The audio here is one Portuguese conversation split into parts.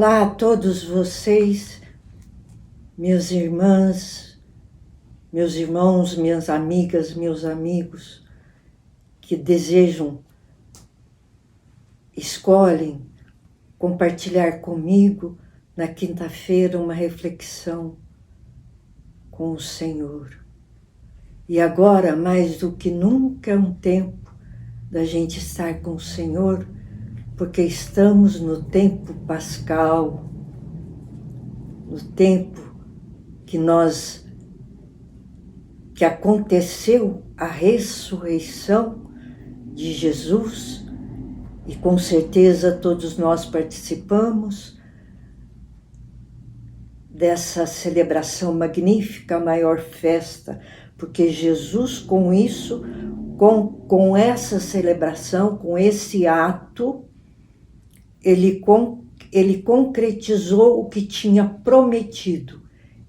Olá a todos vocês, minhas irmãs, meus irmãos, minhas amigas, meus amigos, que escolhem compartilhar comigo na quinta-feira uma reflexão com o Senhor. E agora, mais do que nunca, é um tempo da gente estar com o Senhor, porque estamos no tempo pascal, no tempo que aconteceu a ressurreição de Jesus, e com certeza todos nós participamos dessa celebração magnífica, a maior festa, porque Jesus com isso, com essa celebração, com esse ato, ele concretizou o que tinha prometido.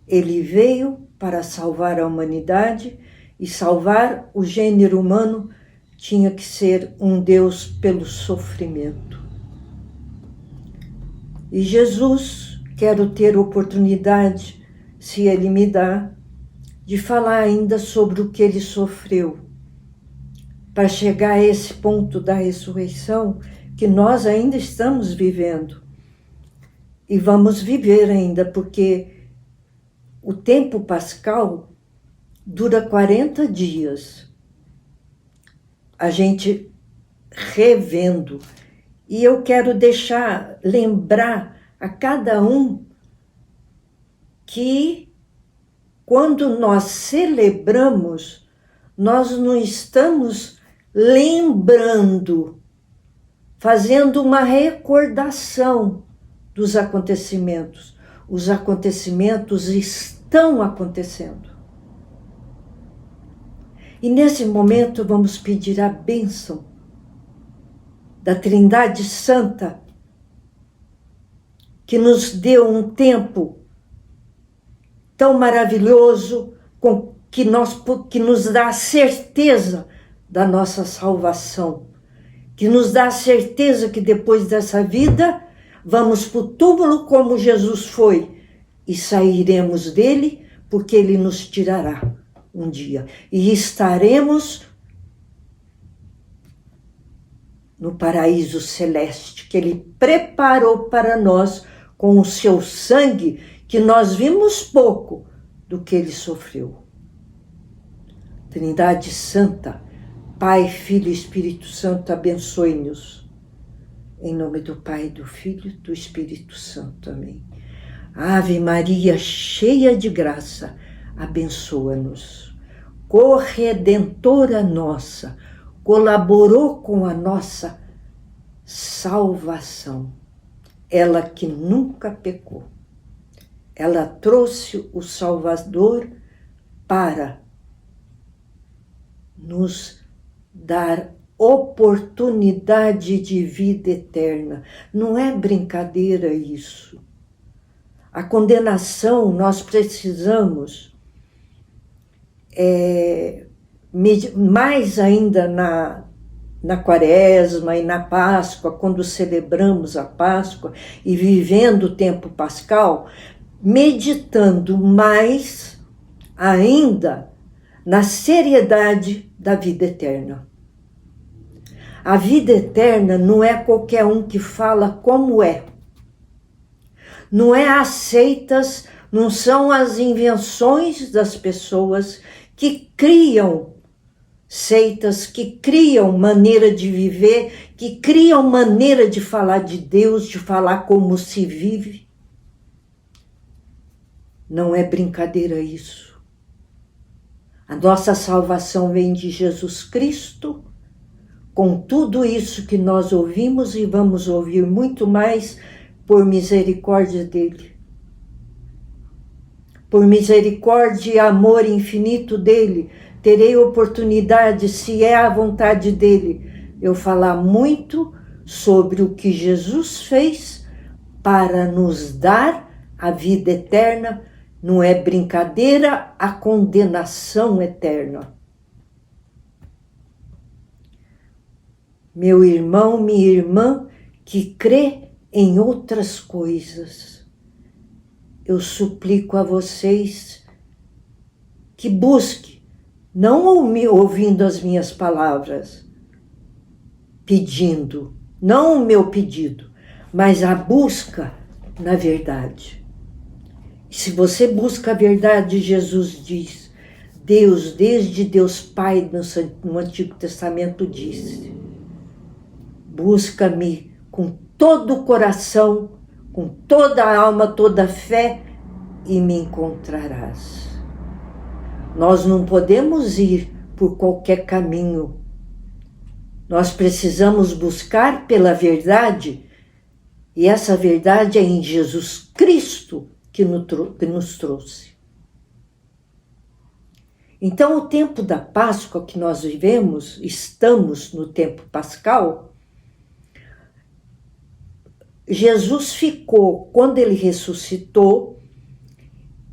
Ele veio para salvar a humanidade, e salvar o gênero humano tinha que ser um Deus pelo sofrimento. E Jesus, quero ter oportunidade, se Ele me dá, de falar ainda sobre o que Ele sofreu, para chegar a esse ponto da ressurreição que nós ainda estamos vivendo. E vamos viver ainda, porque o tempo pascal dura 40 dias. A gente revendo. E eu quero lembrar a cada um que quando nós celebramos, nós não estamos lembrando, fazendo uma recordação dos acontecimentos. Os acontecimentos estão acontecendo. E nesse momento vamos pedir a bênção da Trindade Santa, que nos deu um tempo tão maravilhoso, que nos dá a certeza da nossa salvação, que nos dá a certeza que depois dessa vida vamos para o túmulo como Jesus foi e sairemos dele, porque ele nos tirará um dia e estaremos no paraíso celeste que ele preparou para nós com o seu sangue, que nós vimos pouco do que ele sofreu. Trindade Santa, Pai, Filho e Espírito Santo, abençoe-nos. Em nome do Pai, do Filho e do Espírito Santo. Amém. Ave Maria, cheia de graça, abençoa-nos. Corredentora nossa, colaborou com a nossa salvação. Ela que nunca pecou. Ela trouxe o Salvador para nos dar oportunidade de vida eterna. Não é brincadeira isso. A condenação, nós precisamos, mais ainda na Quaresma e na Páscoa, quando celebramos a Páscoa e vivendo o tempo pascal, meditando mais ainda na seriedade da vida eterna. A vida eterna não é qualquer um que fala como é. Não é aceitas, não são as invenções das pessoas que criam seitas, que criam maneira de viver, que criam maneira de falar de Deus, de falar como se vive. Não é brincadeira isso. A nossa salvação vem de Jesus Cristo, com tudo isso que nós ouvimos e vamos ouvir muito mais por misericórdia dele. Por misericórdia e amor infinito dele, terei oportunidade, se é a vontade dele, eu falar muito sobre o que Jesus fez para nos dar a vida eterna. Não é brincadeira a condenação eterna. Meu irmão, minha irmã, que crê em outras coisas. Eu suplico a vocês que busquem, não ouvindo as minhas palavras, pedindo, não o meu pedido, mas a busca na verdade. Se você busca a verdade, Jesus diz, Deus, desde Deus Pai no Antigo Testamento disse, busca-me com todo o coração, com toda a alma, toda a fé, e me encontrarás. Nós não podemos ir por qualquer caminho. Nós precisamos buscar pela verdade, e essa verdade é em Jesus Cristo que nos trouxe. Então, o tempo da Páscoa que nós vivemos, estamos no tempo pascal, Jesus ficou, quando ele ressuscitou,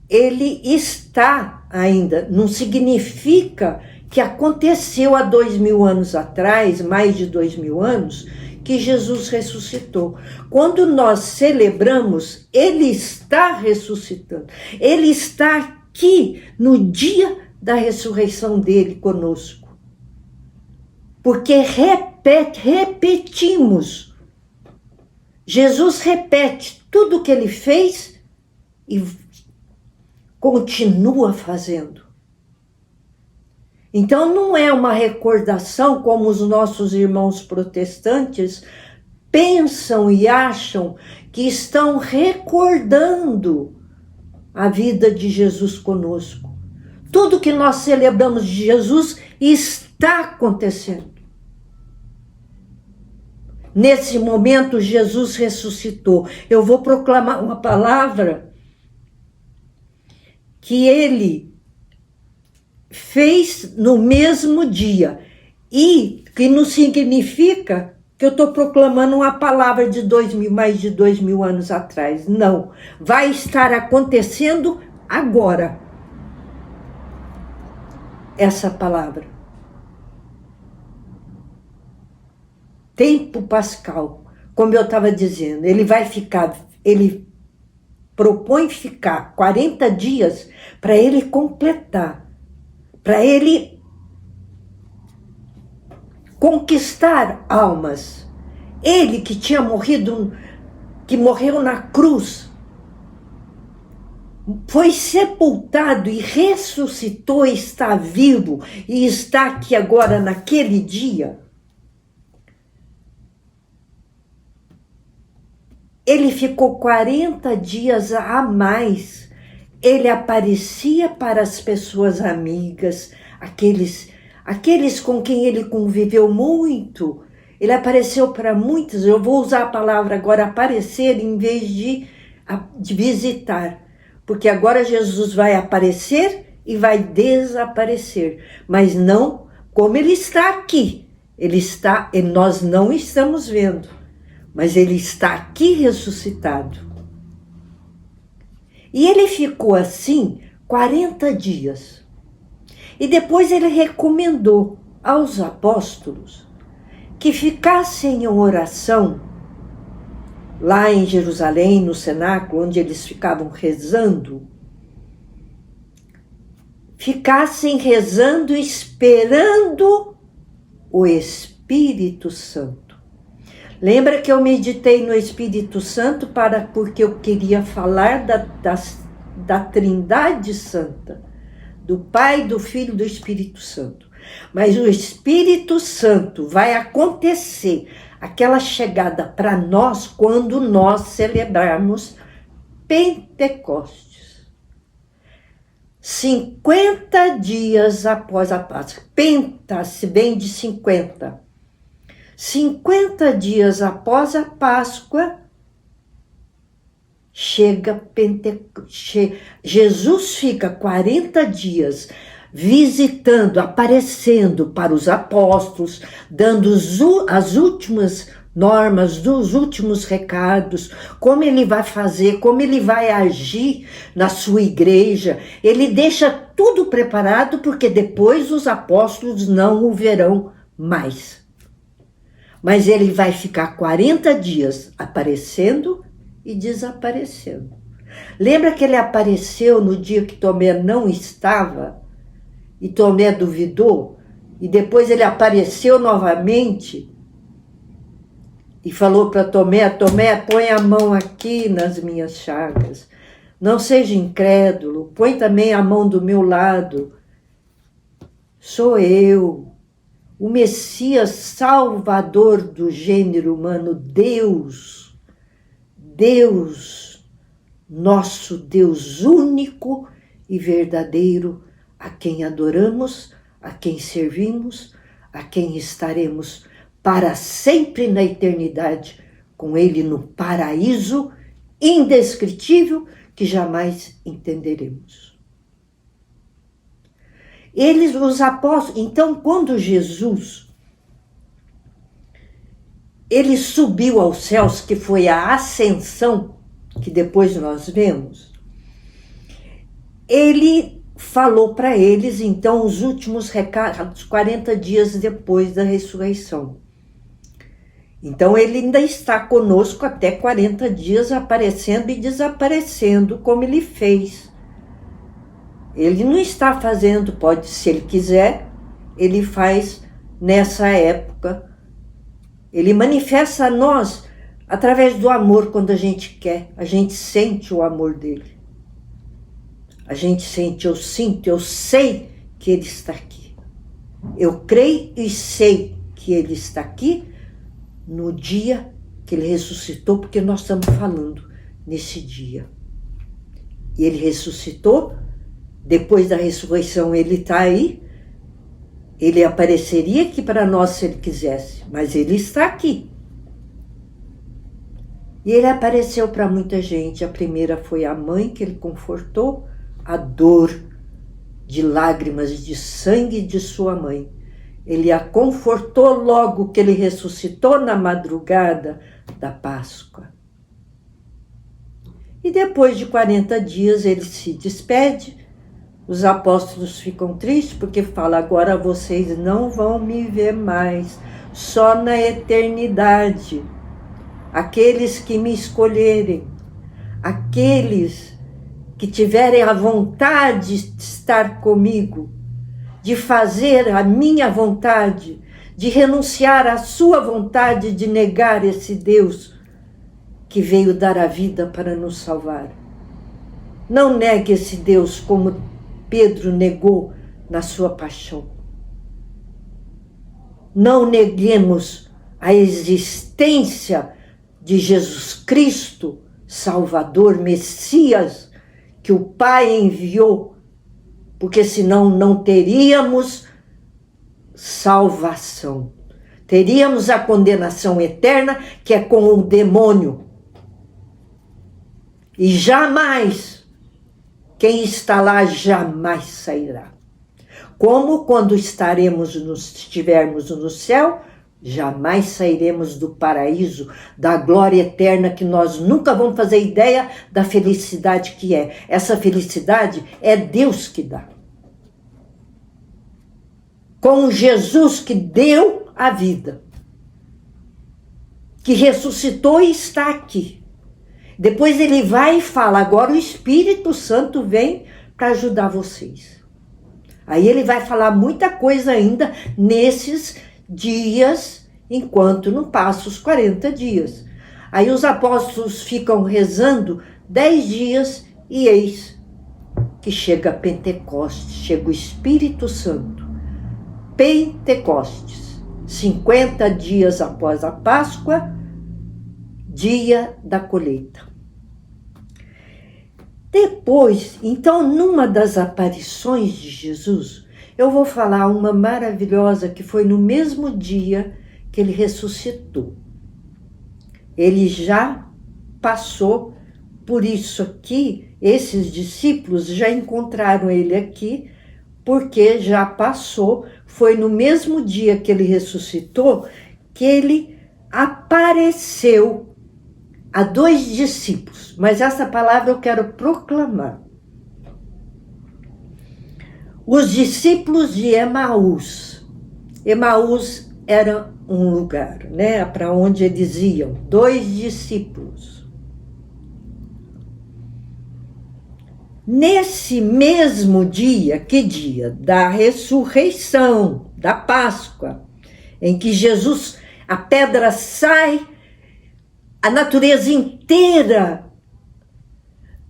ele está ainda, não significa que aconteceu há 2000 anos atrás, mais de 2000 anos, que Jesus ressuscitou. Quando nós celebramos, ele está ressuscitando. Ele está aqui no dia da ressurreição dele conosco. Porque repetimos. Jesus repete tudo o que ele fez e continua fazendo. Então não é uma recordação como os nossos irmãos protestantes pensam e acham que estão recordando a vida de Jesus conosco. Tudo que nós celebramos de Jesus está acontecendo. Nesse momento, Jesus ressuscitou. Eu vou proclamar uma palavra que ele fez no mesmo dia. E que não significa que eu estou proclamando uma palavra de mais de 2000 anos atrás. Não. Vai estar acontecendo agora. Essa palavra. Tempo pascal, como eu estava dizendo, ele propõe ficar 40 dias para ele completar, para ele conquistar almas. Ele que tinha morrido, que morreu na cruz, foi sepultado e ressuscitou, está vivo e está aqui agora naquele dia. Ele ficou 40 dias a mais. Ele aparecia para as pessoas amigas, aqueles com quem ele conviveu muito. Ele apareceu para muitos. Eu vou usar a palavra agora aparecer em vez de visitar. Porque agora Jesus vai aparecer e vai desaparecer. Mas não como ele está aqui. Nós não estamos vendo. Mas ele está aqui ressuscitado. E ele ficou assim 40 dias. E depois ele recomendou aos apóstolos que ficassem em oração lá em Jerusalém, no cenáculo, onde eles ficavam rezando. Ficassem rezando, esperando o Espírito Santo. Lembra que eu meditei no Espírito Santo porque eu queria falar da Trindade Santa, do Pai, do Filho e do Espírito Santo. Mas o Espírito Santo vai acontecer, aquela chegada para nós quando nós celebrarmos Pentecostes. 50 dias após a Páscoa. Penta se vem de 50. 50 dias após a Páscoa, Jesus fica 40 dias visitando, aparecendo para os apóstolos, dando as últimas normas, dos últimos recados, como ele vai fazer, como ele vai agir na sua igreja. Ele deixa tudo preparado porque depois os apóstolos não o verão mais. Mas ele vai ficar 40 dias aparecendo e desaparecendo. Lembra que ele apareceu no dia que Tomé não estava? E Tomé duvidou? E depois ele apareceu novamente e falou para Tomé: Tomé, põe a mão aqui nas minhas chagas. Não seja incrédulo, põe também a mão do meu lado. Sou eu, o Messias salvador do gênero humano, Deus, nosso Deus único e verdadeiro, a quem adoramos, a quem servimos, a quem estaremos para sempre na eternidade, com Ele no paraíso indescritível que jamais entenderemos. Eles, os apóstolos, então quando Jesus, ele subiu aos céus, que foi a ascensão, que depois nós vemos, ele falou para eles, então, os últimos recados, 40 dias depois da ressurreição. Então, ele ainda está conosco até 40 dias, aparecendo e desaparecendo, como ele fez. Ele não está fazendo, pode, se ele quiser, ele faz nessa época. Ele manifesta a nós através do amor quando a gente quer. A gente sente o amor dele. A gente sente, eu sinto, eu sei que ele está aqui. Eu creio e sei que ele está aqui no dia que ele ressuscitou, porque nós estamos falando nesse dia. E ele ressuscitou, depois da ressurreição ele está aí, ele apareceria aqui para nós se ele quisesse, mas ele está aqui. E ele apareceu para muita gente. A primeira foi a mãe que ele confortou, a dor de lágrimas de sangue de sua mãe. Ele a confortou logo que ele ressuscitou na madrugada da Páscoa. E depois de 40 dias ele se despede. Os apóstolos ficam tristes porque falam: agora vocês não vão me ver mais, só na eternidade. Aqueles que me escolherem, aqueles que tiverem a vontade de estar comigo, de fazer a minha vontade, de renunciar à sua vontade, de negar esse Deus que veio dar a vida para nos salvar. Não negue esse Deus como Pedro negou na sua paixão. Não neguemos a existência de Jesus Cristo, Salvador, Messias, que o Pai enviou, porque senão não teríamos salvação. Teríamos a condenação eterna, que é com o demônio. E jamais, quem está lá jamais sairá. Como quando estivermos no céu, jamais sairemos do paraíso, da glória eterna, que nós nunca vamos fazer ideia da felicidade que é. Essa felicidade é Deus que dá. Com Jesus que deu a vida, que ressuscitou e está aqui. Depois ele vai e fala: agora o Espírito Santo vem para ajudar vocês. Aí ele vai falar muita coisa ainda nesses dias, enquanto não passa os 40 dias. Aí os apóstolos ficam rezando 10 dias e eis que chega Pentecostes, chega o Espírito Santo. Pentecostes, 50 dias após a Páscoa, dia da colheita. Depois, então, numa das aparições de Jesus, eu vou falar uma maravilhosa que foi no mesmo dia que ele ressuscitou. Ele já passou por isso aqui, esses discípulos já encontraram ele aqui, porque já passou, foi no mesmo dia que ele ressuscitou, que ele apareceu a 2 discípulos, mas essa palavra eu quero proclamar. Os discípulos de Emaús. Emaús era um lugar, né, para onde eles iam, 2 discípulos. Nesse mesmo dia, que dia? Da ressurreição, da Páscoa, em que Jesus, a pedra sai, a natureza inteira.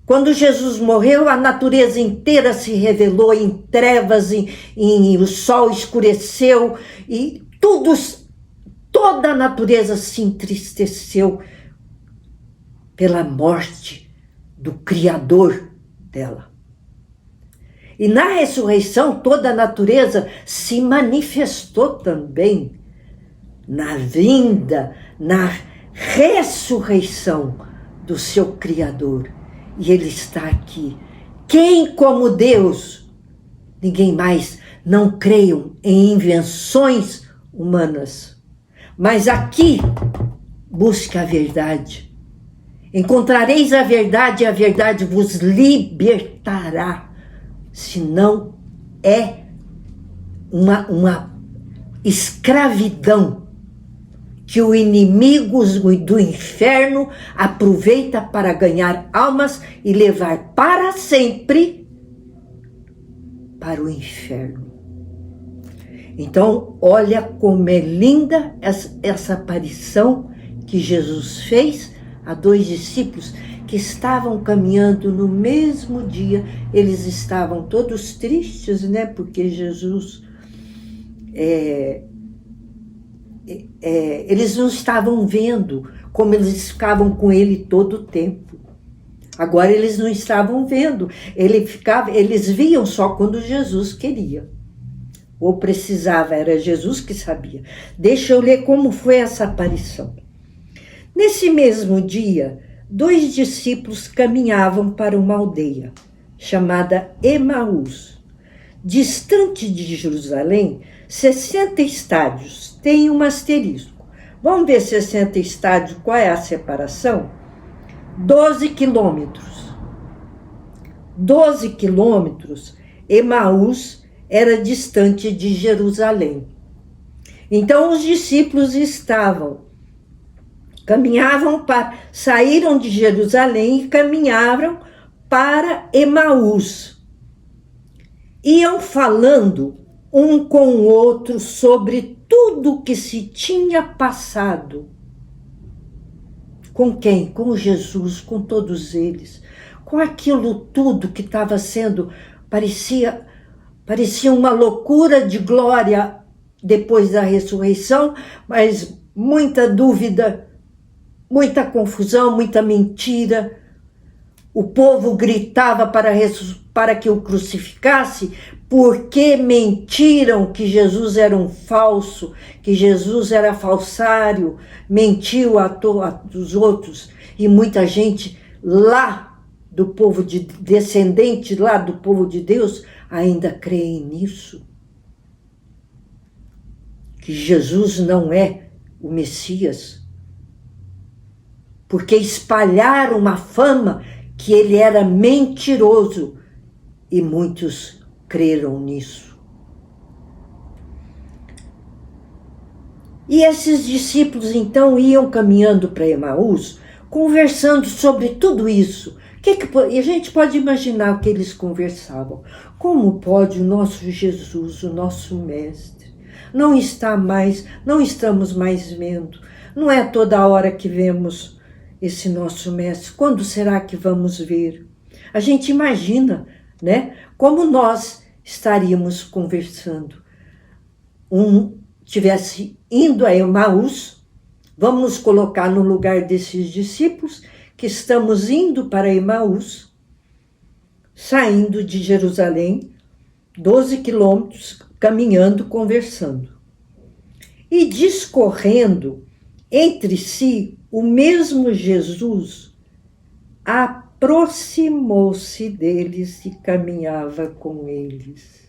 Quando Jesus morreu, a natureza inteira se revelou em trevas, o sol escureceu e toda a natureza se entristeceu pela morte do Criador dela. E na ressurreição, toda a natureza se manifestou também na vinda, na ressurreição do seu Criador. E ele está aqui. Quem como Deus? Ninguém mais. Não creiam em invenções humanas. Mas aqui, busque a verdade. Encontrareis a verdade e a verdade vos libertará. Senão é uma escravidão que o inimigo do inferno aproveita para ganhar almas e levar para sempre para o inferno. Então, olha como é linda essa aparição que Jesus fez a 2 discípulos que estavam caminhando no mesmo dia. Eles estavam todos tristes, né? Porque Jesus... eles não estavam vendo como eles ficavam com ele todo o tempo. Agora eles não estavam vendo. Eles viam só quando Jesus queria. Ou precisava, era Jesus que sabia. Deixa eu ler como foi essa aparição. Nesse mesmo dia, 2 discípulos caminhavam para uma aldeia chamada Emaús, distante de Jerusalém, 60 estádios. Tem um asterisco. Vamos ver 60 estádios, qual é a separação? 12 quilômetros. 12 quilômetros, Emaús era distante de Jerusalém. Então os discípulos saíram de Jerusalém e caminharam para Emaús. Iam falando um com o outro sobre tudo o que se tinha passado. Com quem? Com Jesus, com todos eles. Com aquilo tudo que estava sendo, parecia uma loucura de glória depois da ressurreição, mas muita dúvida, muita confusão, muita mentira. O povo gritava para que o crucificasse, porque mentiram que Jesus era um falso, que Jesus era falsário, mentiu dos outros. E muita gente lá do povo descendente lá do povo de Deus ainda creem nisso. Que Jesus não é o Messias. Porque espalharam uma fama que ele era mentiroso e muitos creram nisso. E esses discípulos então iam caminhando para Emaús, conversando sobre tudo isso. E a gente pode imaginar o que eles conversavam. Como pode o nosso Jesus, o nosso mestre, não estamos mais vendo? Não é toda hora que vemos esse nosso mestre. Quando será que vamos ver? A gente imagina, né? Como nós estaríamos conversando. Tivesse indo a Emaús, vamos nos colocar no lugar desses discípulos que estamos indo para Emaús, saindo de Jerusalém, 12 quilômetros, caminhando, conversando. E discorrendo entre si, o mesmo Jesus aproximou-se deles e caminhava com eles.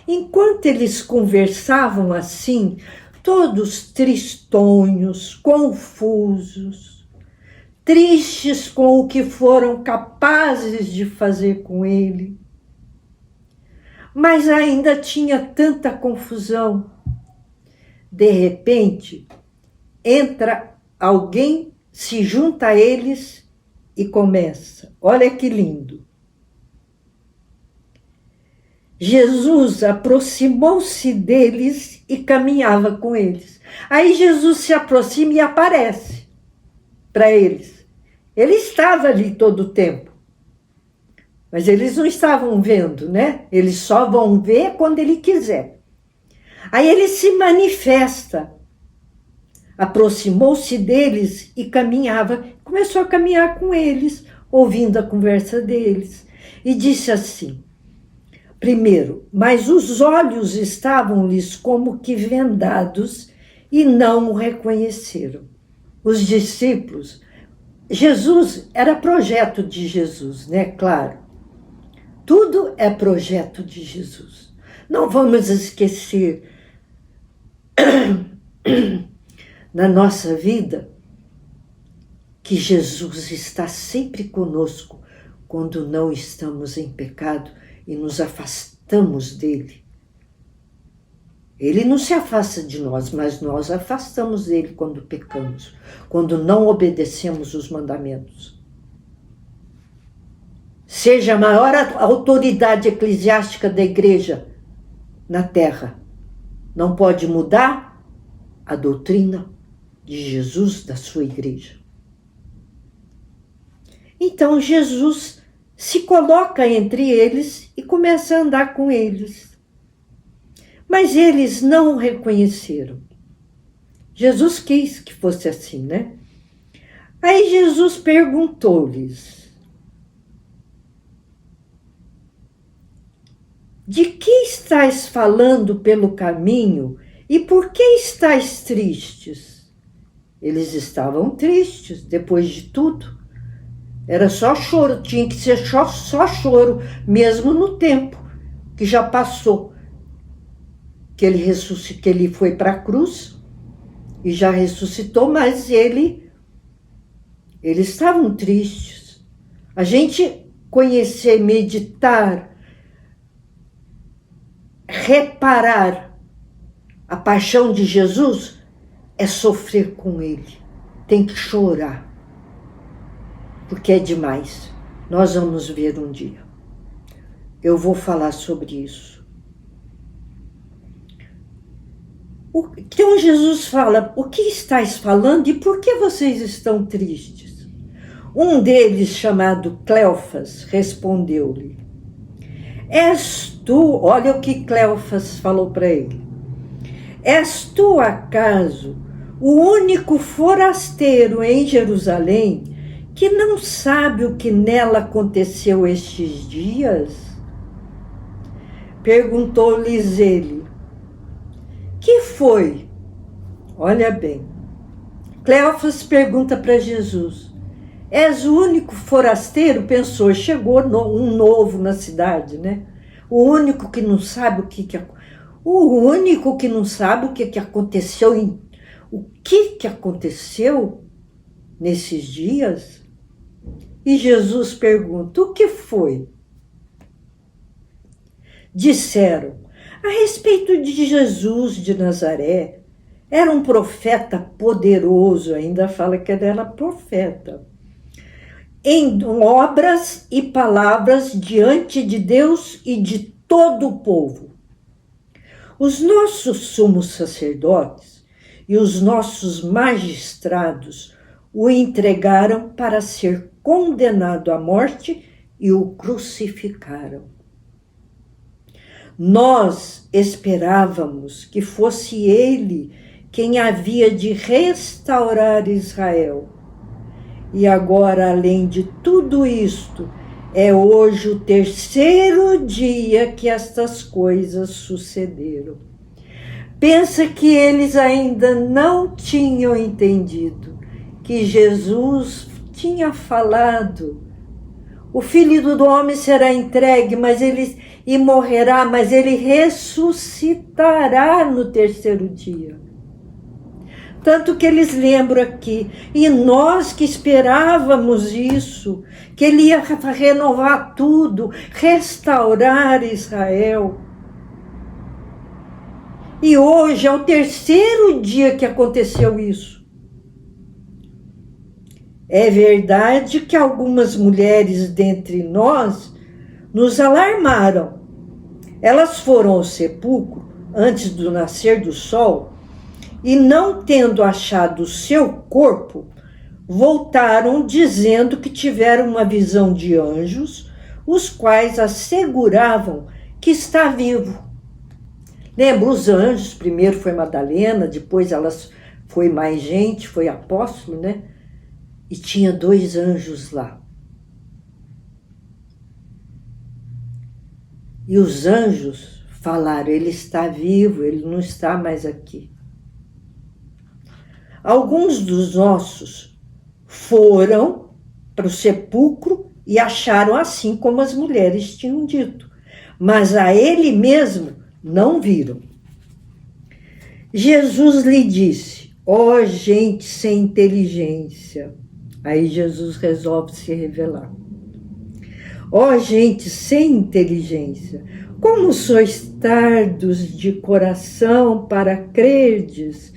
Enquanto eles conversavam assim, todos tristonhos, confusos, tristes com o que foram capazes de fazer com ele. Mas ainda tinha tanta confusão, de repente, entra alguém, se junta a eles e começa. Olha que lindo. Jesus aproximou-se deles e caminhava com eles. Aí Jesus se aproxima e aparece para eles. Ele estava ali todo o tempo. Mas eles não estavam vendo, né? Eles só vão ver quando ele quiser. Aí ele se manifesta. Aproximou-se deles e caminhava. Começou a caminhar com eles, ouvindo a conversa deles. E disse assim: primeiro, mas os olhos estavam-lhes como que vendados e não o reconheceram. Os discípulos, Jesus, era projeto de Jesus, né? Claro. Tudo é projeto de Jesus. Não vamos esquecer na nossa vida que Jesus está sempre conosco quando não estamos em pecado e nos afastamos dele. Ele não se afasta de nós, mas nós afastamos dele quando pecamos, quando não obedecemos os mandamentos. Seja a maior autoridade eclesiástica da igreja na terra, não pode mudar a doutrina de Jesus, da sua igreja. Então Jesus se coloca entre eles e começa a andar com eles. Mas eles não o reconheceram. Jesus quis que fosse assim, né? Aí Jesus perguntou-lhes: de que estáis falando pelo caminho e por que estáis tristes? Eles estavam tristes depois de tudo. Era só choro, tinha que ser só choro, mesmo no tempo que já passou. Que ele foi para a cruz e já ressuscitou, mas eles estavam tristes. A gente conhecer, meditar, reparar a paixão de Jesus é sofrer com ele. Tem que chorar. Porque é demais. Nós vamos ver um dia. Eu vou falar sobre isso. Então Jesus fala: o que estáis falando e por que vocês estão tristes? Um deles, chamado Cleofas, respondeu-lhe: és tu, olha o que Cleofas falou para ele, és tu acaso o único forasteiro em Jerusalém que não sabe o que nela aconteceu estes dias? Perguntou-lhes ele: que foi? Olha bem, Cleofas pergunta para Jesus: és o único forasteiro? Pensou, chegou um novo na cidade, né? O único que não sabe o que aconteceu, o que aconteceu nesses dias? E Jesus pergunta: o que foi? Disseram: a respeito de Jesus de Nazaré, era um profeta poderoso, ainda fala que ele era profeta, em obras e palavras diante de Deus e de todo o povo. Os nossos sumos sacerdotes e os nossos magistrados o entregaram para ser condenado à morte e o crucificaram. Nós esperávamos que fosse ele quem havia de restaurar Israel. E agora, além de tudo isto, é hoje o terceiro dia que estas coisas sucederam. Pensa que eles ainda não tinham entendido que Jesus tinha falado: o Filho do Homem será entregue, e morrerá, mas ele ressuscitará no terceiro dia. Tanto que eles lembram aqui, e nós que esperávamos isso, que ele ia renovar tudo, restaurar Israel. E hoje é o terceiro dia que aconteceu isso. É verdade que algumas mulheres dentre nós nos alarmaram. Elas foram ao sepulcro antes do nascer do sol e, não tendo achado o seu corpo, voltaram dizendo que tiveram uma visão de anjos, os quais asseguravam que está vivo. Lembra os anjos? Primeiro foi Madalena, depois foi mais gente, foi apóstolo, né? E tinha 2 anjos lá. E os anjos falaram, ele está vivo, ele não está mais aqui. Alguns dos nossos foram para o sepulcro e acharam assim como as mulheres tinham dito. Mas a ele mesmo não viram. Jesus lhe disse, ó gente sem inteligência. Aí Jesus resolve se revelar. Ó gente sem inteligência, como sois tardos de coração para crerdes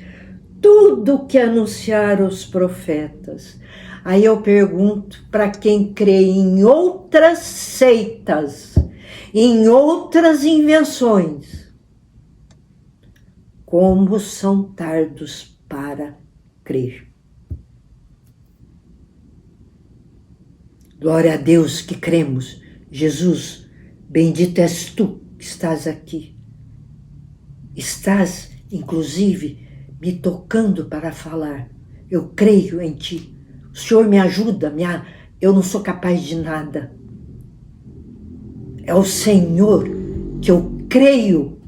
tudo que anunciaram os profetas. Aí eu pergunto para quem crê em outras seitas, em outras invenções, como são tardos para crer. Glória a Deus que cremos. Jesus, bendito és tu que estás aqui. Estás, inclusive, me tocando para falar. Eu creio em ti. O Senhor me ajuda, eu não sou capaz de nada. É o Senhor que eu creio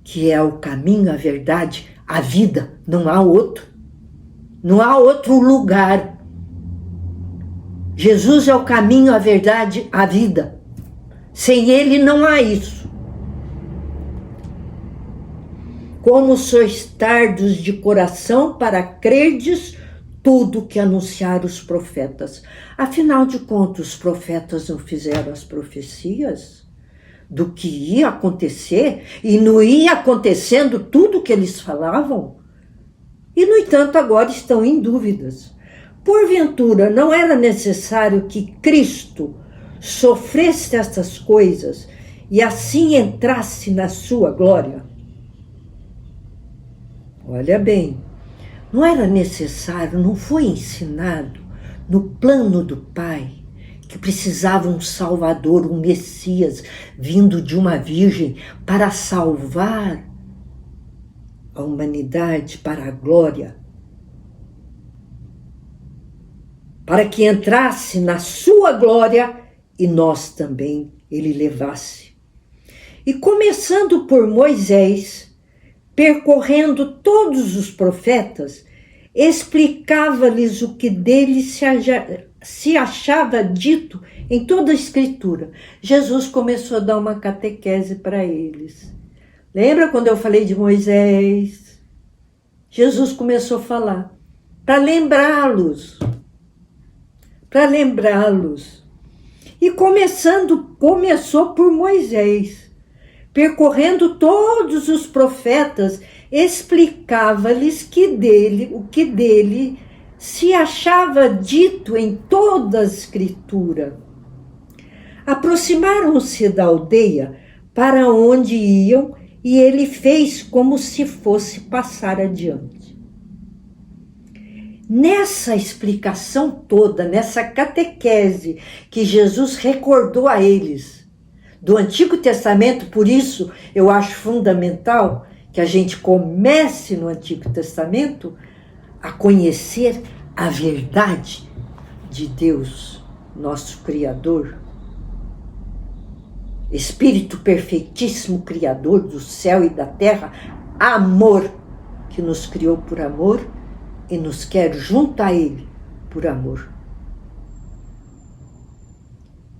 que é o caminho, a verdade, a vida. Não há outro. Não há outro lugar. Jesus é o caminho, a verdade, a vida. Sem ele não há isso. Como sois tardos de coração para crerdes tudo que anunciaram os profetas. Afinal de contas, os profetas não fizeram as profecias do que ia acontecer e não ia acontecendo tudo que eles falavam? E, no entanto, agora estão em dúvidas. Porventura, não era necessário que Cristo sofresse estas coisas e assim entrasse na sua glória? Olha bem, não era necessário, não foi ensinado no plano do Pai que precisava um Salvador, um Messias vindo de uma virgem para salvar a humanidade para a glória, para que entrasse na sua glória e nós também ele levasse. E começando por Moisés, percorrendo todos os profetas, explicava-lhes o que dele se achava dito em toda a Escritura. Jesus começou a dar uma catequese para eles. Lembra quando eu falei de Moisés? Jesus começou a falar para lembrá-los. E começou por Moisés. Percorrendo todos os profetas, explicava-lhes o que dele se achava dito em toda a Escritura. Aproximaram-se da aldeia para onde iam e ele fez como se fosse passar adiante. Nessa explicação toda, nessa catequese que Jesus recordou a eles do Antigo Testamento, por isso eu acho fundamental que a gente comece no Antigo Testamento a conhecer a verdade de Deus, nosso Criador, Espírito perfeitíssimo, Criador do céu e da terra, amor, que nos criou por amor e nos quer junto a Ele por amor.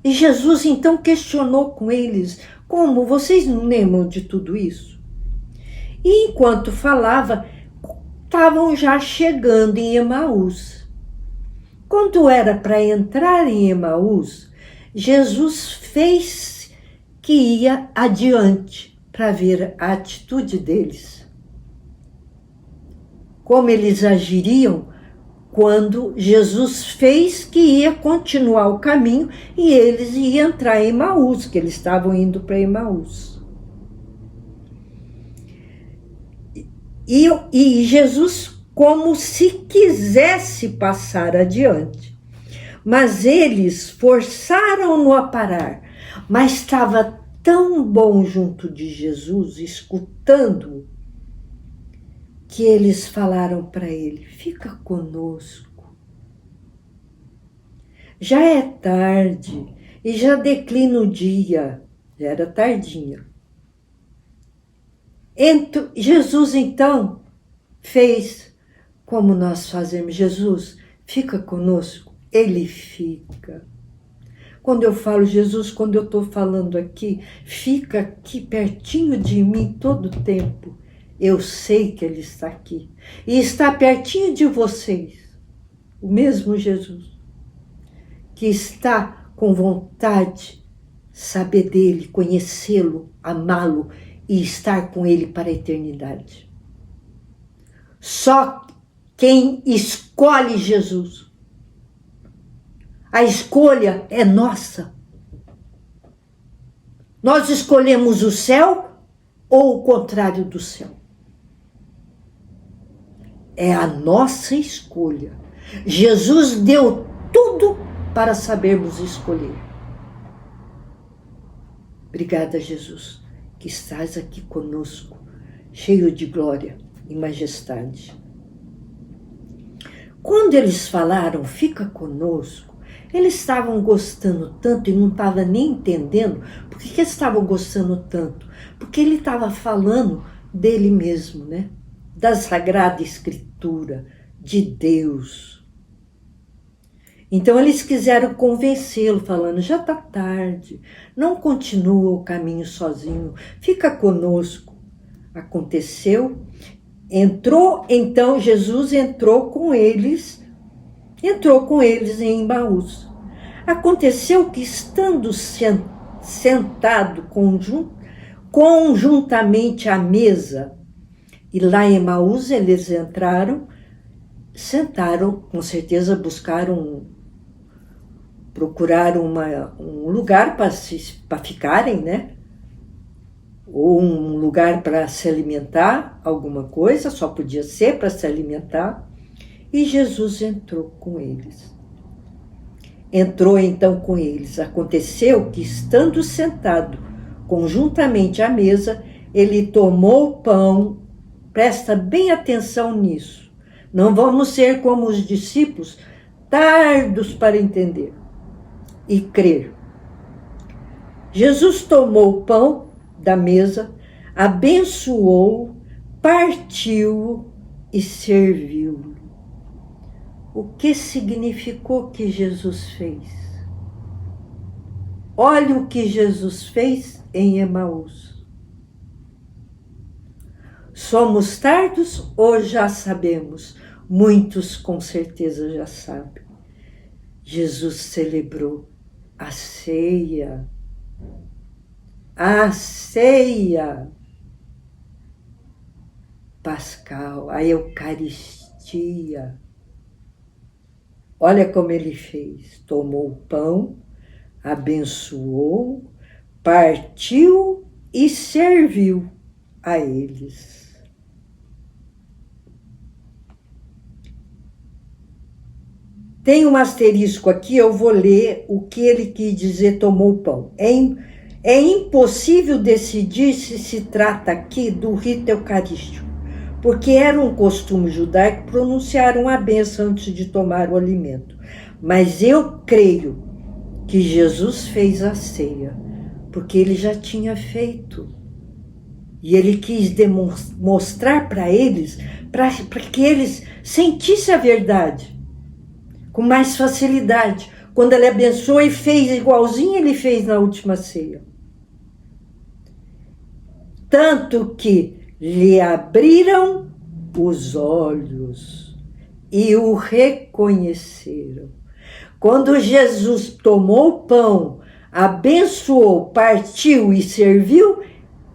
E Jesus então questionou com eles, como vocês não lembram de tudo isso? E enquanto falava, estavam já chegando em Emaús. Quando era para entrar em Emaús, Jesus fez que ia adiante para ver a atitude deles. Como eles agiriam quando Jesus fez que ia continuar o caminho e eles iam entrar em Emaús, que eles estavam indo para Emaús. E Jesus como se quisesse passar adiante. Mas eles forçaram-no a parar. Mas estava tão bom junto de Jesus, escutando-o, que eles falaram para ele: fica conosco. Já é tarde e já declina o dia. Já era tardinha. Jesus então fez como nós fazemos. Jesus, fica conosco. Ele fica. Quando eu falo Jesus, quando eu estou falando aqui, fica aqui pertinho de mim todo o tempo. Eu sei que Ele está aqui. E está pertinho de vocês. O mesmo Jesus. Que está com vontade de saber dele, conhecê-lo, amá-lo e estar com ele para a eternidade. Só quem escolhe Jesus. A escolha é nossa. Nós escolhemos o céu ou o contrário do céu. É a nossa escolha. Jesus deu tudo para sabermos escolher. Obrigada, Jesus, que estás aqui conosco, cheio de glória e majestade. Quando eles falaram, fica conosco, eles estavam gostando tanto e não estavam nem entendendo por que estavam gostando tanto. Porque ele estava falando dele mesmo, né? Da Sagrada Escritura, de Deus. Então eles quiseram convencê-lo, falando: já está tarde, não continua o caminho sozinho, fica conosco. Aconteceu, então Jesus entrou com eles em Emaús. Aconteceu que, estando sentado conjuntamente à mesa, e lá em Emaús eles sentaram, com certeza procuraram um lugar para ficarem, né? Ou um lugar para se alimentar, alguma coisa, só podia ser para se alimentar. E Jesus entrou com eles. Entrou então com eles. Aconteceu que, estando sentado conjuntamente à mesa, ele tomou o pão. Presta bem atenção nisso. Não vamos ser como os discípulos, tardos para entender e crer. Jesus tomou o pão da mesa, abençoou, partiu e serviu. O que significou que Jesus fez? Olha o que Jesus fez em Emaús. Somos tardos ou já sabemos? Muitos com certeza já sabem. Jesus celebrou a ceia. A ceia pascal, a Eucaristia. Olha como ele fez. Tomou o pão, abençoou, partiu e serviu a eles. Tem um asterisco aqui, eu vou ler o que ele quis dizer tomou o pão. É impossível decidir se trata aqui do rito eucarístico, porque era um costume judaico pronunciar uma bênção antes de tomar o alimento. Mas eu creio que Jesus fez a ceia, porque ele já tinha feito. E ele quis mostrar para eles, para que eles sentissem a verdade com mais facilidade. Quando ele abençoou e fez igualzinho ele fez na última ceia. Tanto que lhe abriram os olhos e o reconheceram. Quando Jesus tomou o pão, abençoou, partiu e serviu,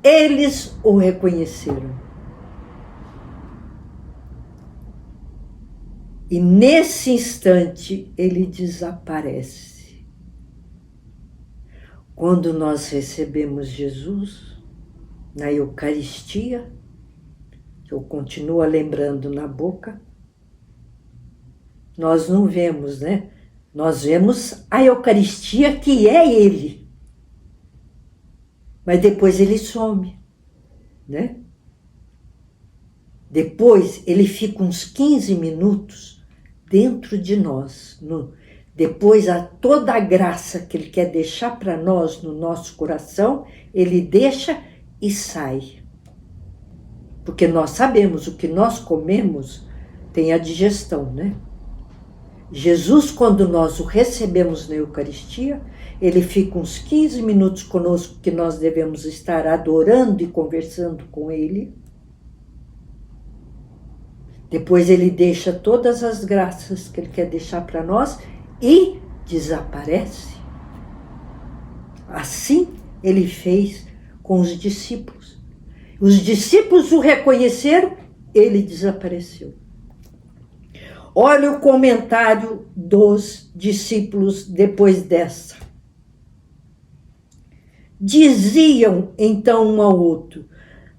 eles o reconheceram. E nesse instante ele desaparece. Quando nós recebemos Jesus na Eucaristia, eu continuo lembrando na boca, nós não vemos, né? Nós vemos a Eucaristia que é ele. Mas depois ele some, né? Depois ele fica uns 15 minutos dentro de nós. Depois, toda a graça que ele quer deixar para nós no nosso coração, ele deixa e sai. Porque nós sabemos, o que nós comemos tem a digestão, né? Jesus, quando nós o recebemos na Eucaristia, ele fica uns 15 minutos conosco, que nós devemos estar adorando e conversando com ele. Depois ele deixa todas as graças que ele quer deixar para nós e desaparece. Assim ele fez com os discípulos. Os discípulos o reconheceram, ele desapareceu. Olha o comentário dos discípulos depois dessa. Diziam então um ao outro: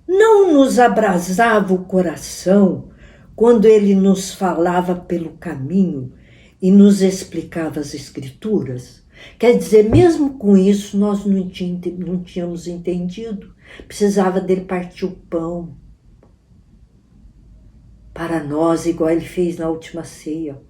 não nos abrasava o coração quando ele nos falava pelo caminho e nos explicava as Escrituras? Quer dizer, mesmo com isso, nós não tínhamos entendido. Precisava dele partir o pão para nós, igual ele fez na última ceia.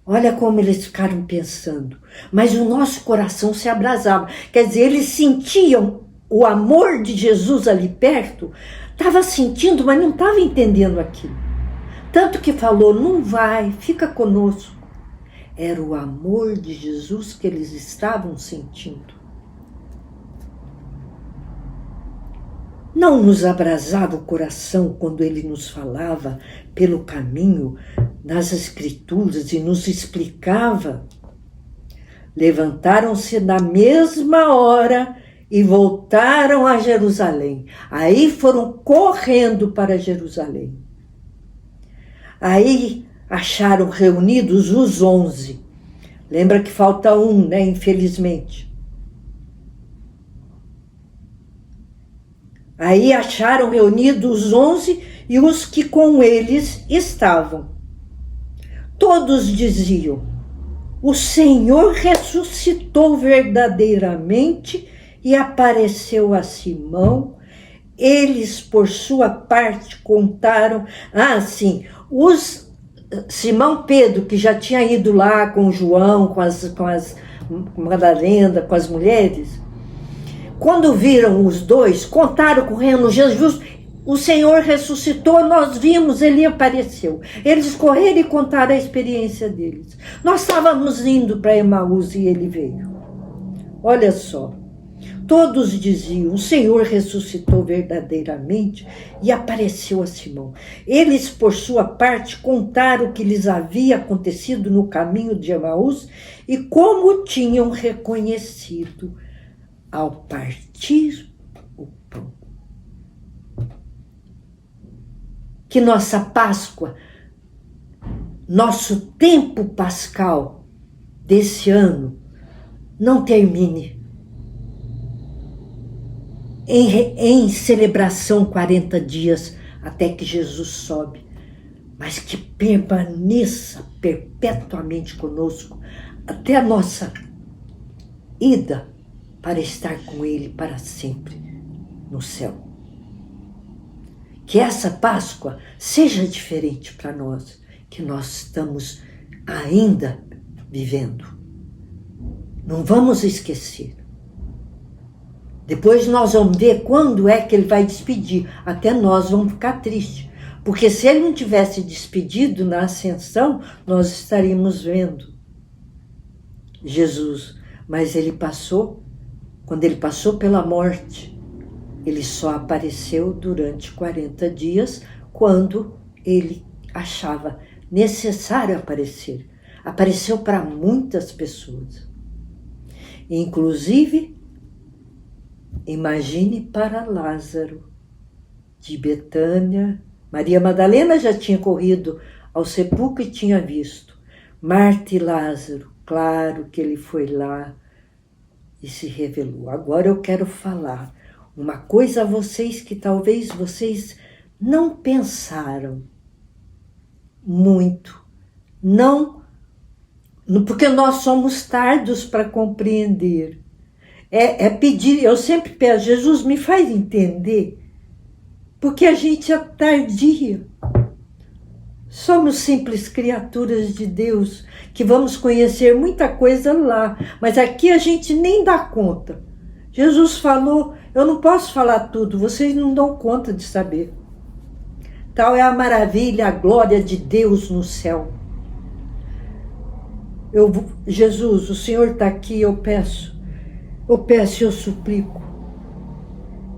Olha como eles ficaram pensando. Mas o nosso coração se abrasava. Quer dizer, eles sentiam o amor de Jesus ali perto, estava sentindo, mas não estava entendendo aquilo. Tanto que falou: não vai, fica conosco. Era o amor de Jesus que eles estavam sentindo. Não nos abrasava o coração quando ele nos falava pelo caminho nas Escrituras e nos explicava? Levantaram-se na mesma hora e voltaram a Jerusalém. Aí foram correndo para Jerusalém. Aí acharam reunidos os 11. Lembra que falta um, né? Infelizmente. Aí acharam reunidos os 11 e os que com eles estavam. Todos diziam: o Senhor ressuscitou verdadeiramente e apareceu a Simão. Eles, por sua parte, contaram... sim, Simão Pedro, que já tinha ido lá com João, com as Madalena, com as mulheres, quando viram os dois, contaram correndo: Jesus, o Senhor ressuscitou, nós vimos, ele apareceu. Eles correram e contaram a experiência deles. Nós estávamos indo para Emaús e ele veio. Olha só. Todos diziam: o Senhor ressuscitou verdadeiramente e apareceu a Simão. Eles, por sua parte, contaram o que lhes havia acontecido no caminho de Emaús e como tinham reconhecido ao partir o pão. Que nossa Páscoa, nosso tempo pascal desse ano, não termine em celebração 40 dias até que Jesus sobe, mas que permaneça perpetuamente conosco até a nossa ida para estar com Ele para sempre no céu. Que essa Páscoa seja diferente para nós, que nós estamos ainda vivendo. Não vamos esquecer. Depois nós vamos ver quando é que ele vai despedir. Até nós vamos ficar tristes. Porque se ele não tivesse despedido na ascensão, nós estaríamos vendo Jesus. Mas ele passou, quando ele passou pela morte, ele só apareceu durante 40 dias, quando ele achava necessário aparecer. Apareceu para muitas pessoas. Inclusive, imagine para Lázaro, de Betânia. Maria Madalena já tinha corrido ao sepulcro e tinha visto. Marta e Lázaro, claro que ele foi lá e se revelou. Agora eu quero falar uma coisa a vocês que talvez vocês não pensaram muito. Não, porque nós somos tardos para compreender. É pedir, eu sempre peço, Jesus, me faz entender, porque a gente é tardia. Somos simples criaturas de Deus, que vamos conhecer muita coisa lá, mas aqui a gente nem dá conta. Jesus falou, eu não posso falar tudo, vocês não dão conta de saber. Tal é a maravilha, a glória de Deus no céu. Jesus, o Senhor está aqui, eu peço e eu suplico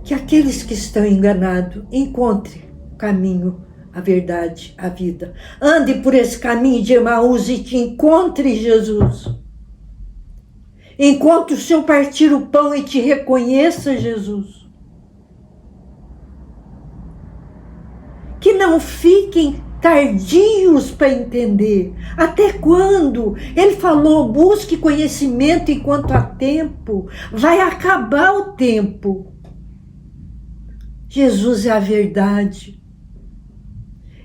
que aqueles que estão enganados encontrem o caminho, a verdade, a vida. Ande por esse caminho de Emaús e te encontre, Jesus. Encontre o seu partir o pão e te reconheça, Jesus. Que não fiquem tardios para entender. Até quando? Ele falou, busque conhecimento enquanto há tempo. Vai acabar o tempo. Jesus é a verdade.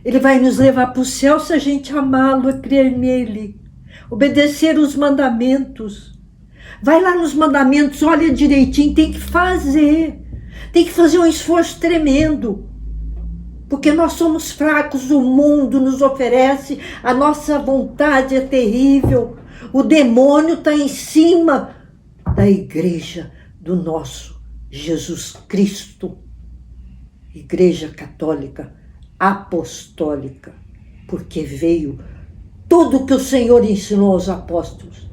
Ele vai nos levar para o céu se a gente amá-lo, crer nele, obedecer os mandamentos. Vai lá nos mandamentos, olha direitinho, tem que fazer um esforço tremendo, porque nós somos fracos, o mundo nos oferece, a nossa vontade é terrível, o demônio está em cima da igreja do nosso Jesus Cristo, Igreja Católica, apostólica, porque veio tudo que o Senhor ensinou aos apóstolos.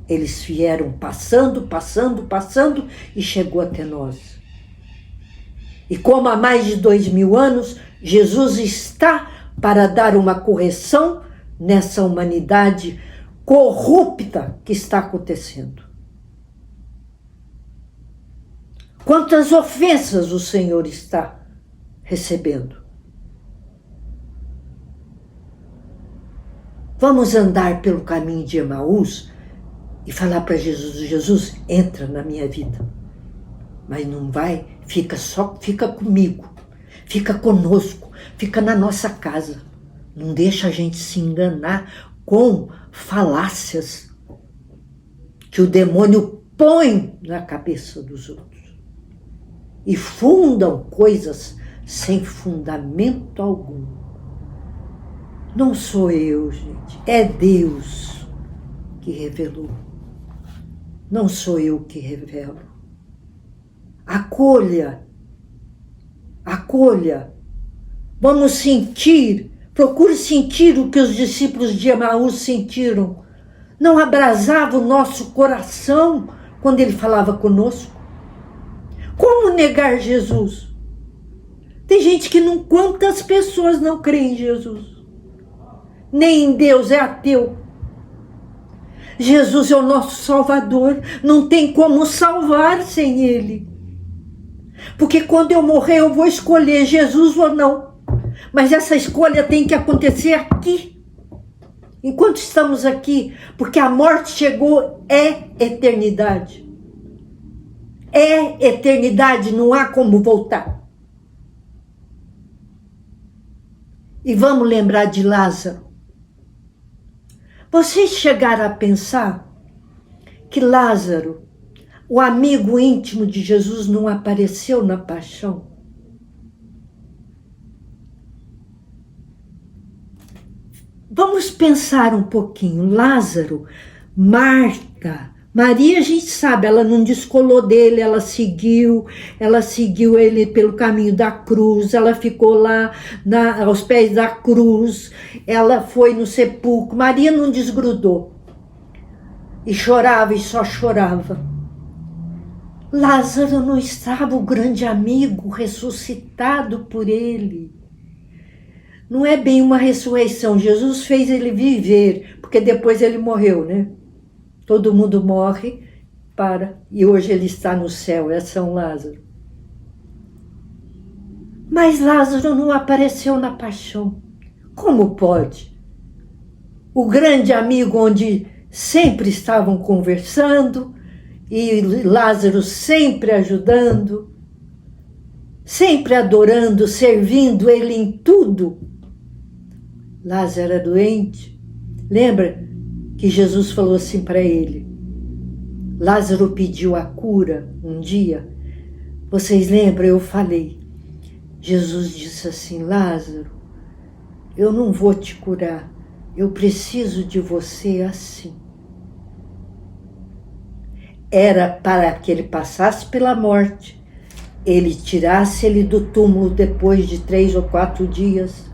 Eles vieram passando e chegou até nós. E como há mais de 2000 anos, Jesus está para dar uma correção nessa humanidade corrupta que está acontecendo. Quantas ofensas o Senhor está recebendo. Vamos andar pelo caminho de Emaús e falar para Jesus, Jesus, entra na minha vida. Mas não vai, fica comigo, fica conosco, fica na nossa casa. Não deixa a gente se enganar com falácias que o demônio põe na cabeça dos outros. E fundam coisas sem fundamento algum. Não sou eu, gente, é Deus que revelou. Não sou eu que revelo. Acolha. Vamos sentir, procure sentir o que os discípulos de Emaús sentiram. Não abrasava o nosso coração quando ele falava conosco? Como negar Jesus? Tem gente que não, quantas pessoas não creem em Jesus? Nem em Deus, é ateu. Jesus é o nosso Salvador, não tem como salvar sem Ele. Porque quando eu morrer eu vou escolher Jesus ou não. Mas essa escolha tem que acontecer aqui. Enquanto estamos aqui, porque a morte chegou, é eternidade. É eternidade, não há como voltar. E vamos lembrar de Lázaro. Vocês chegaram a pensar que Lázaro, o amigo íntimo de Jesus, não apareceu na paixão? Vamos pensar um pouquinho. Lázaro, Marta, Maria, a gente sabe, ela não descolou dele, ela seguiu ele pelo caminho da cruz, ela ficou lá aos pés da cruz, ela foi no sepulcro. Maria não desgrudou e chorava e só chorava. Lázaro não estava, o grande amigo ressuscitado por ele. Não é bem uma ressurreição, Jesus fez ele viver, porque depois ele morreu, né? Todo mundo morre, e hoje ele está no céu, é São Lázaro. Mas Lázaro não apareceu na paixão. Como pode? O grande amigo onde sempre estavam conversando e Lázaro sempre ajudando, sempre adorando, servindo ele em tudo. Lázaro era doente. Lembra que Jesus falou assim para ele? Lázaro pediu a cura um dia. Vocês lembram? Eu falei. Jesus disse assim, Lázaro, eu não vou te curar. Eu preciso de você assim. Era para que ele passasse pela morte, ele tirasse ele do túmulo depois de 3 ou 4 dias,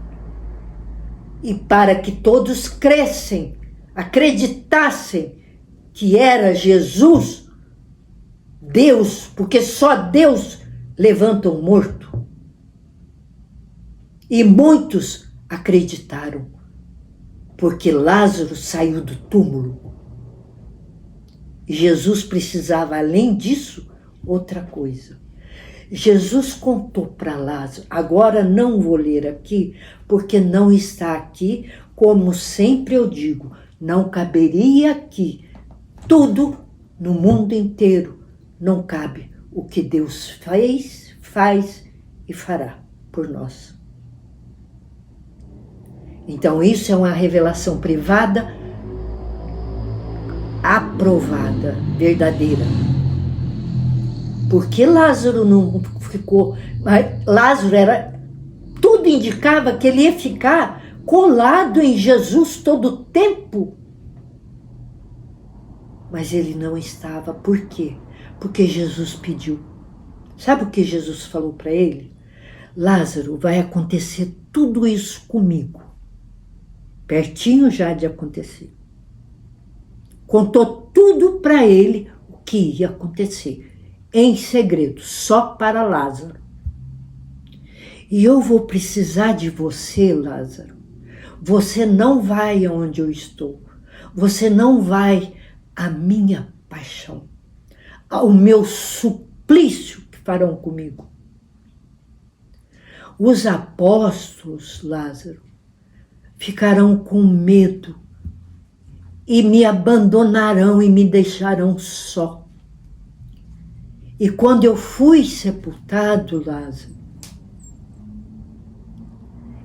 e para que todos crescem, acreditassem que era Jesus, Deus, porque só Deus levanta um morto. E muitos acreditaram, porque Lázaro saiu do túmulo. E Jesus precisava, além disso, outra coisa. Jesus contou para Lázaro, agora não vou ler aqui, porque não está aqui, como sempre eu digo, não caberia aqui. Tudo no mundo inteiro não cabe o que Deus fez, faz e fará por nós. Então isso é uma revelação privada, aprovada, verdadeira. Porque Lázaro não ficou... Lázaro era... Tudo indicava que ele ia ficar colado em Jesus todo o tempo. Mas ele não estava. Por quê? Porque Jesus pediu. Sabe o que Jesus falou para ele? Lázaro, vai acontecer tudo isso comigo. Pertinho já de acontecer. Contou tudo para ele o que ia acontecer. Em segredo, só para Lázaro. E eu vou precisar de você, Lázaro. Você não vai aonde eu estou. Você não vai à minha paixão, ao meu suplício que farão comigo. Os apóstolos, Lázaro, ficarão com medo e me abandonarão e me deixarão só. E quando eu fui sepultado, Lázaro,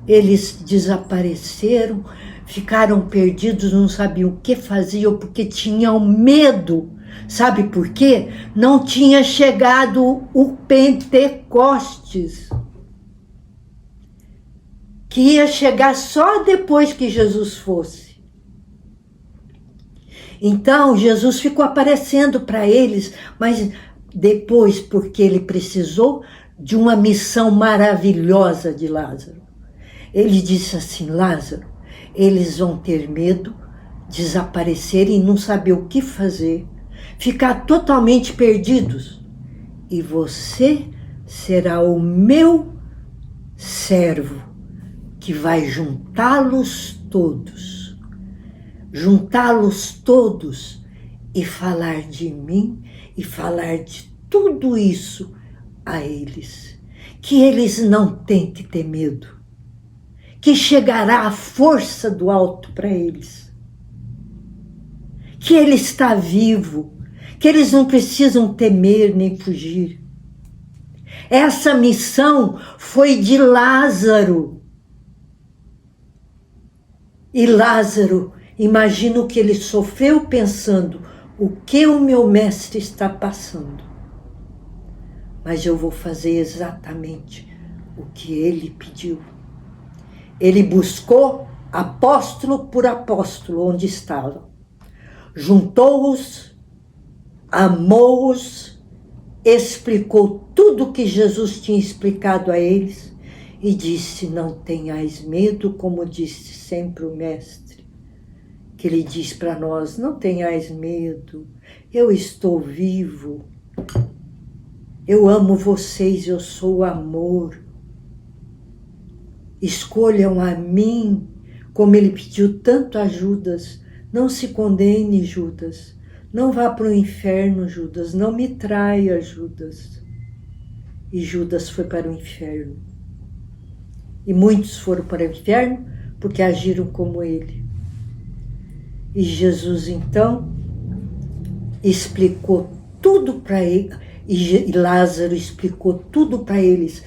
eles desapareceram, ficaram perdidos, não sabiam o que faziam, porque tinham medo. Sabe por quê? Não tinha chegado o Pentecostes, que ia chegar só depois que Jesus fosse. Então, Jesus ficou aparecendo para eles, mas depois, porque ele precisou de uma missão maravilhosa de Lázaro. Ele disse assim, Lázaro, eles vão ter medo, desaparecer e não saber o que fazer, ficar totalmente perdidos. E você será o meu servo, que vai juntá-los todos e falar de mim e falar de tudo isso a eles. Que eles não têm que ter medo, que chegará a força do alto para eles, que ele está vivo, que eles não precisam temer nem fugir. Essa missão foi de Lázaro. E Lázaro, imagino que ele sofreu pensando, o que o meu mestre está passando? Mas eu vou fazer exatamente o que ele pediu. Ele buscou apóstolo por apóstolo onde estavam. Juntou-os, amou-os, explicou tudo que Jesus tinha explicado a eles e disse, não tenhais medo, como disse sempre o mestre, que ele diz para nós, não tenhais medo, eu estou vivo, eu amo vocês, eu sou o amor. Escolham a mim, como ele pediu tanto a Judas, não se condene, Judas, Não vá para o inferno, Judas, não me traia, Judas. E Judas foi para o inferno. E muitos foram para o inferno porque agiram como ele. E Jesus, então, explicou tudo para ele, e Lázaro explicou tudo para eles.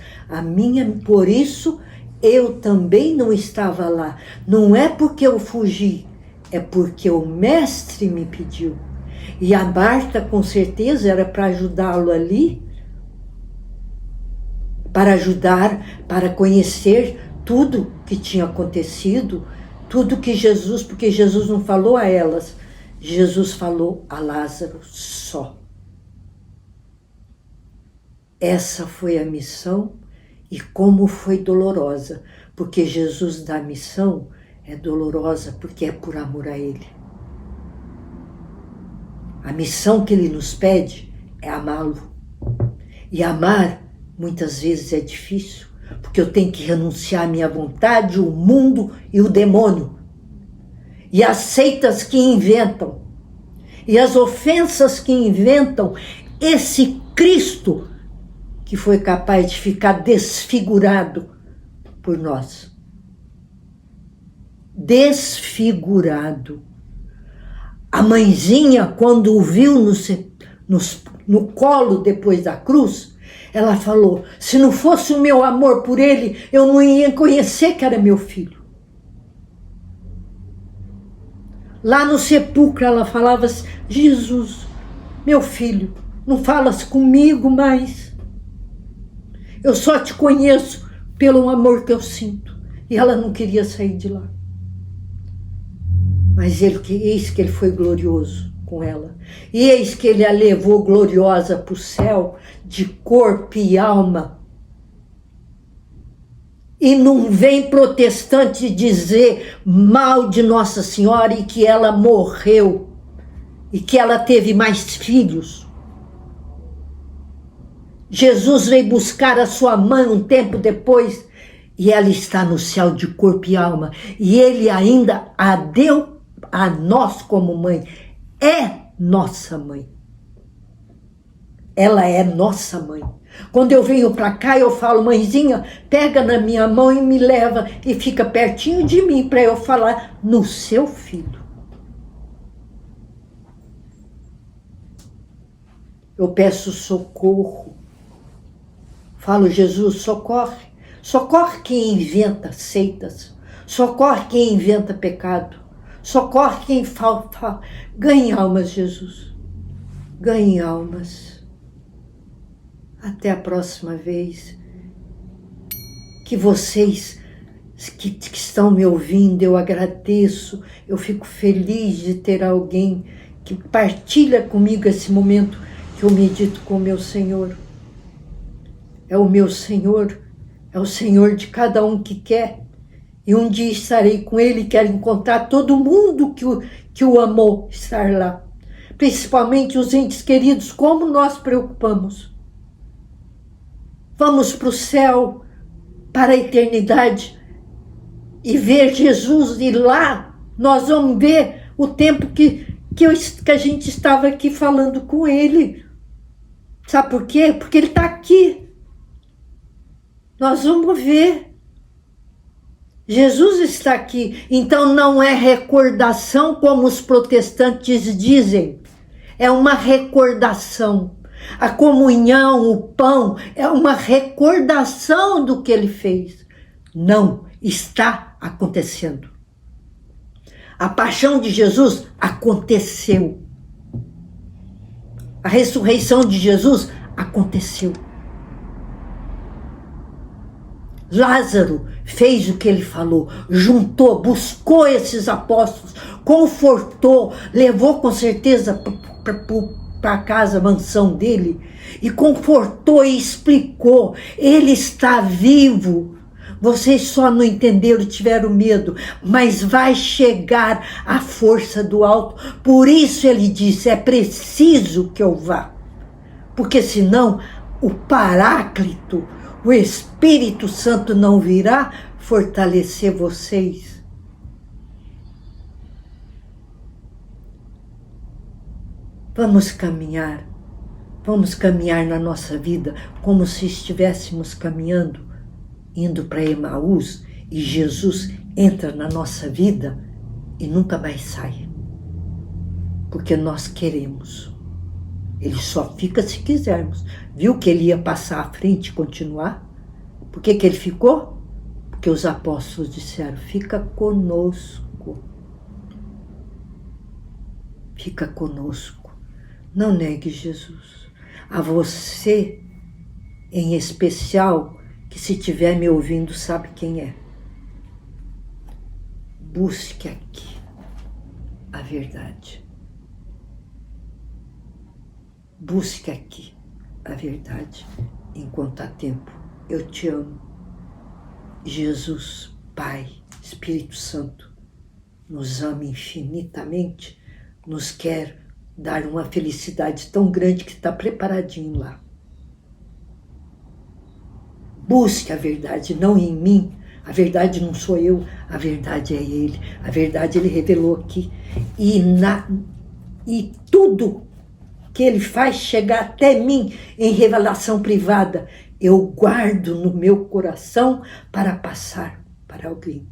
Por isso, eu também não estava lá. Não é porque eu fugi, é porque o mestre me pediu. E a Marta, com certeza, era para ajudá-lo ali, para ajudar, para conhecer tudo que tinha acontecido, tudo que Jesus, porque Jesus não falou a elas, Jesus falou a Lázaro só. Essa foi a missão e como foi dolorosa, porque Jesus dá missão é dolorosa porque é por amor a Ele. A missão que Ele nos pede é amá-lo. E amar muitas vezes é difícil, porque eu tenho que renunciar à minha vontade, o mundo e o demônio. E as seitas que inventam, e as ofensas que inventam, esse Cristo que foi capaz de ficar desfigurado por nós. Desfigurado. A mãezinha, quando o viu no colo depois da cruz, ela falou, se não fosse o meu amor por ele, eu não ia conhecer que era meu filho. Lá no sepulcro ela falava assim, Jesus, meu filho, não falas comigo mais. Eu só te conheço pelo amor que eu sinto. E ela não queria sair de lá. Mas eis que ele foi glorioso com ela. E eis que ele a levou gloriosa para o céu, de corpo e alma. E não vem protestante dizer mal de Nossa Senhora e que ela morreu. E que ela teve mais filhos. Jesus veio buscar a sua mãe um tempo depois. E ela está no céu de corpo e alma. E ele ainda a deu a nós como mãe. É nossa mãe. Ela é nossa mãe. Quando eu venho para cá, eu falo, mãezinha, pega na minha mão e me leva e fica pertinho de mim para eu falar no seu filho. Eu peço socorro. Falo, Jesus, socorre. Socorre quem inventa seitas. Socorre quem inventa pecado. Socorre quem fala. Ganhe almas, Jesus. Ganhe almas. Até a próxima vez. Que vocês que estão me ouvindo, eu agradeço. Eu fico feliz de ter alguém que partilha comigo esse momento que eu medito com o meu Senhor. É o meu Senhor, é o Senhor de cada um que quer. E um dia estarei com Ele, quero encontrar todo mundo que o amou estar lá. Principalmente os entes queridos, como nós preocupamos. Vamos para o céu, para a eternidade, e ver Jesus, e lá nós vamos ver o tempo que a gente estava aqui falando com Ele. Sabe por quê? Porque Ele está aqui. Nós vamos ver. Jesus está aqui. Então não é recordação como os protestantes dizem. É uma recordação. A comunhão, o pão, é uma recordação do que Ele fez. Não, está acontecendo. A paixão de Jesus aconteceu. A ressurreição de Jesus aconteceu. Lázaro fez o que ele falou, juntou, buscou esses apóstolos, confortou, levou com certeza para a casa, a mansão dele, e confortou e explicou, ele está vivo. Vocês só não entenderam, tiveram medo, mas vai chegar a força do alto. Por isso ele disse, é preciso que eu vá, porque senão o Paráclito, o Espírito Santo não virá fortalecer vocês. Vamos caminhar na nossa vida como se estivéssemos caminhando, indo para Emaús, e Jesus entra na nossa vida e nunca mais sai. Porque nós queremos. Ele só fica se quisermos. Viu que ele ia passar à frente e continuar? Por que ele ficou? Porque os apóstolos disseram, fica conosco. Fica conosco. Não negue Jesus. A você, em especial, que se estiver me ouvindo sabe quem é. Busque aqui a verdade. Busque aqui a verdade enquanto há tempo. Eu te amo. Jesus, Pai, Espírito Santo, nos ama infinitamente, nos quer dar uma felicidade tão grande que está preparadinho lá. Busque a verdade, não em mim. A verdade não sou eu, a verdade é Ele. A verdade Ele revelou aqui. E tudo que Ele faz chegar até mim em revelação privada, eu guardo no meu coração para passar para alguém.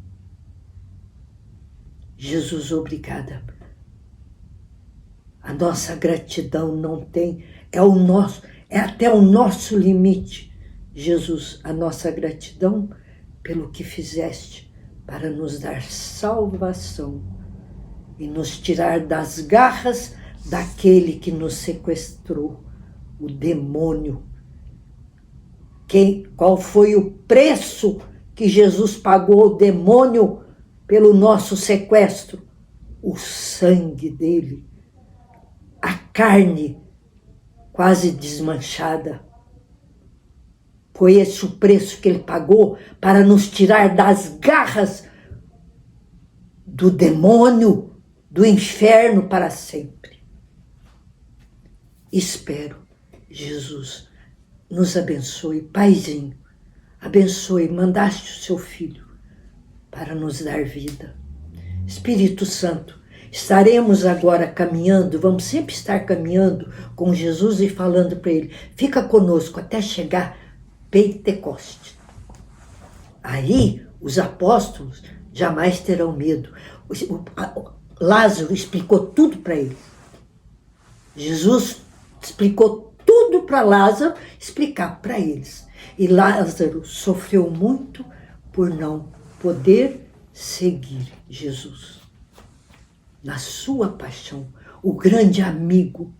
Jesus, obrigada. A nossa gratidão não tem, é até o nosso limite. Jesus, a nossa gratidão pelo que fizeste para nos dar salvação e nos tirar das garras daquele que nos sequestrou, o demônio. Qual foi o preço que Jesus pagou ao demônio pelo nosso sequestro? O sangue dele, a carne quase desmanchada. Foi esse o preço que ele pagou para nos tirar das garras do demônio, do inferno para sempre. Espero, Jesus, nos abençoe, Paizinho, abençoe, mandaste o seu Filho para nos dar vida. Espírito Santo, estaremos agora caminhando, vamos sempre estar caminhando com Jesus e falando para Ele, fica conosco até chegar Pentecoste. Aí os apóstolos jamais terão medo. Lázaro explicou tudo para ele. Jesus explicou tudo para Lázaro explicar para eles. E Lázaro sofreu muito por não poder seguir Jesus. Na sua paixão, o grande amigo,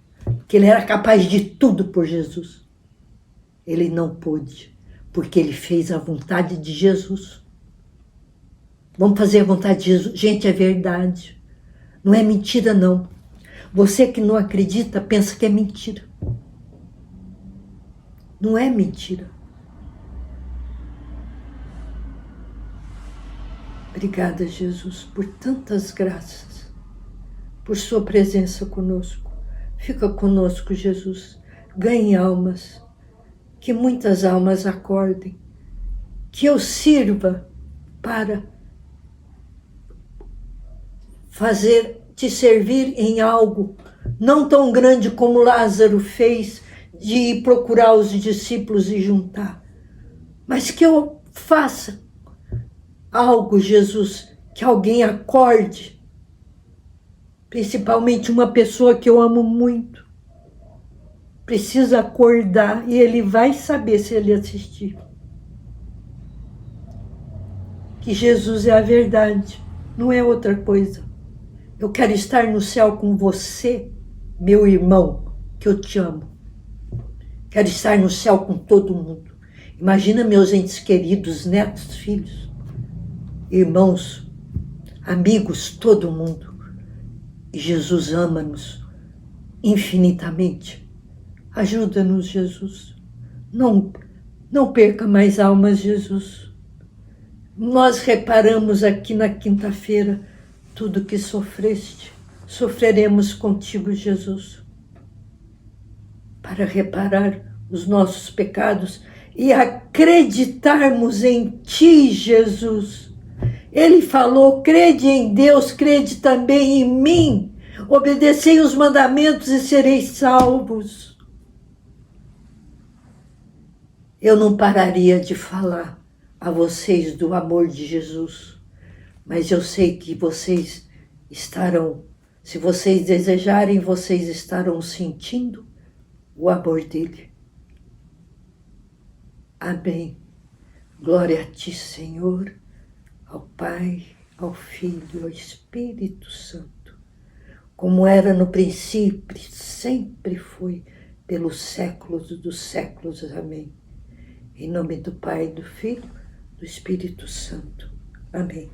que ele era capaz de tudo por Jesus, ele não pôde, porque ele fez a vontade de Jesus. Vamos fazer a vontade de Jesus. Gente, é verdade. Não é mentira, não. Você que não acredita, pensa que é mentira. Não é mentira. Obrigada, Jesus, por tantas graças, por sua presença conosco. Fica conosco, Jesus. Ganhe almas. Que muitas almas acordem, que eu sirva para te servir em algo não tão grande como Lázaro fez, de ir procurar os discípulos e juntar, mas que eu faça algo, Jesus, que alguém acorde, principalmente uma pessoa que eu amo muito, precisa acordar e ele vai saber se ele assistir. Que Jesus é a verdade, não é outra coisa. Eu quero estar no céu com você, meu irmão, que eu te amo. Quero estar no céu com todo mundo. Imagina meus entes queridos, netos, filhos, irmãos, amigos, todo mundo. E Jesus ama-nos infinitamente. Ajuda-nos, Jesus. Não perca mais almas, Jesus. Nós reparamos aqui na quinta-feira tudo que sofreste. Sofreremos contigo, Jesus, para reparar os nossos pecados e acreditarmos em ti, Jesus. Ele falou, crede em Deus, crede também em mim. Obedecei os mandamentos e sereis salvos. Eu não pararia de falar a vocês do amor de Jesus, mas eu sei que vocês estarão, se vocês desejarem, vocês estarão sentindo o amor dele. Amém. Glória a ti, Senhor, ao Pai, ao Filho, ao Espírito Santo, como era no princípio, sempre foi, pelos séculos dos séculos. Amém. Em nome do Pai, do Filho, do Espírito Santo. Amém.